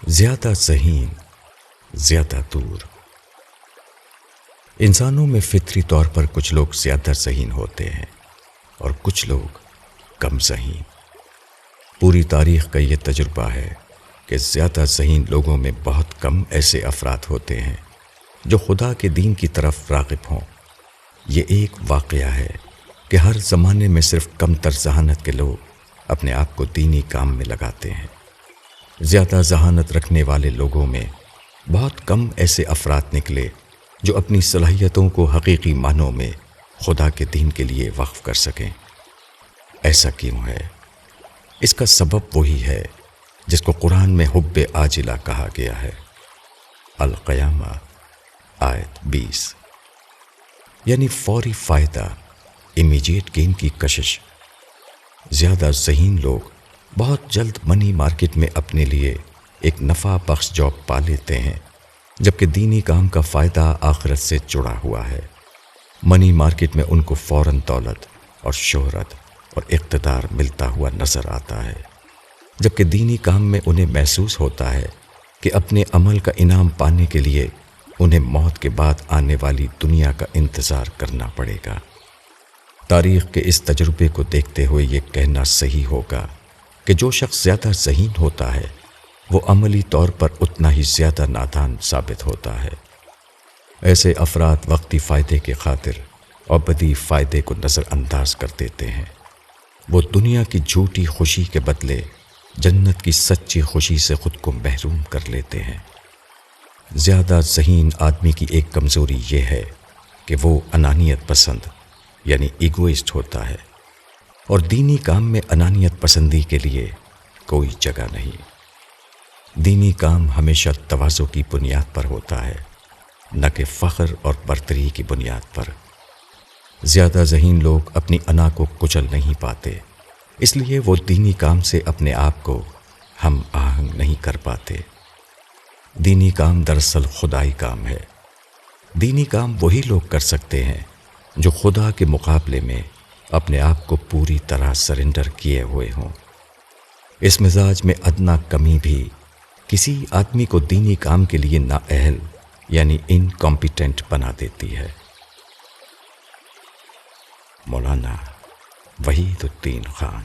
زیادہ ذہین، زیادہ دور۔ انسانوں میں فطری طور پر کچھ لوگ زیادہ ذہین ہوتے ہیں اور کچھ لوگ کم ذہین۔ پوری تاریخ کا یہ تجربہ ہے کہ زیادہ ذہین لوگوں میں بہت کم ایسے افراد ہوتے ہیں جو خدا کے دین کی طرف راغب ہوں۔ یہ ایک واقعہ ہے کہ ہر زمانے میں صرف کم تر ذہانت کے لوگ اپنے آپ کو دینی کام میں لگاتے ہیں۔ زیادہ ذہانت رکھنے والے لوگوں میں بہت کم ایسے افراد نکلے جو اپنی صلاحیتوں کو حقیقی معنوں میں خدا کے دین کے لیے وقف کر سکیں۔ ایسا کیوں ہے؟ اس کا سبب وہی ہے جس کو قرآن میں حب عاجلہ کہا گیا ہے۔ القیامہ آیت 20، یعنی فوری فائدہ، امیجیٹ گین کی کشش۔ زیادہ ذہین لوگ بہت جلد منی مارکیٹ میں اپنے لیے ایک نفع بخش جاب پا لیتے ہیں، جبکہ دینی کام کا فائدہ آخرت سے جڑا ہوا ہے۔ منی مارکیٹ میں ان کو فوراً دولت اور شہرت اور اقتدار ملتا ہوا نظر آتا ہے، جبکہ دینی کام میں انہیں محسوس ہوتا ہے کہ اپنے عمل کا انعام پانے کے لیے انہیں موت کے بعد آنے والی دنیا کا انتظار کرنا پڑے گا۔ تاریخ کے اس تجربے کو دیکھتے ہوئے یہ کہنا صحیح ہوگا کہ جو شخص زیادہ ذہین ہوتا ہے وہ عملی طور پر اتنا ہی زیادہ نادان ثابت ہوتا ہے۔ ایسے افراد وقتی فائدے کے خاطر ابدی فائدے کو نظر انداز کر دیتے ہیں۔ وہ دنیا کی جھوٹی خوشی کے بدلے جنت کی سچی خوشی سے خود کو محروم کر لیتے ہیں۔ زیادہ ذہین آدمی کی ایک کمزوری یہ ہے کہ وہ انانیت پسند یعنی ایگوئسٹ ہوتا ہے، اور دینی کام میں انانیت پسندی کے لیے کوئی جگہ نہیں۔ دینی کام ہمیشہ تواضع کی بنیاد پر ہوتا ہے، نہ کہ فخر اور برتری کی بنیاد پر۔ زیادہ ذہین لوگ اپنی انا کو کچل نہیں پاتے، اس لیے وہ دینی کام سے اپنے آپ کو ہم آہنگ نہیں کر پاتے۔ دینی کام دراصل خدائی کام ہے۔ دینی کام وہی لوگ کر سکتے ہیں جو خدا کے مقابلے میں اپنے آپ کو پوری طرح سرنڈر کیے ہوئے ہوں۔ اس مزاج میں ادنا کمی بھی کسی آدمی کو دینی کام کے لیے نااہل یعنی انکمپیٹنٹ بنا دیتی ہے۔ مولانا وحید الدین خان۔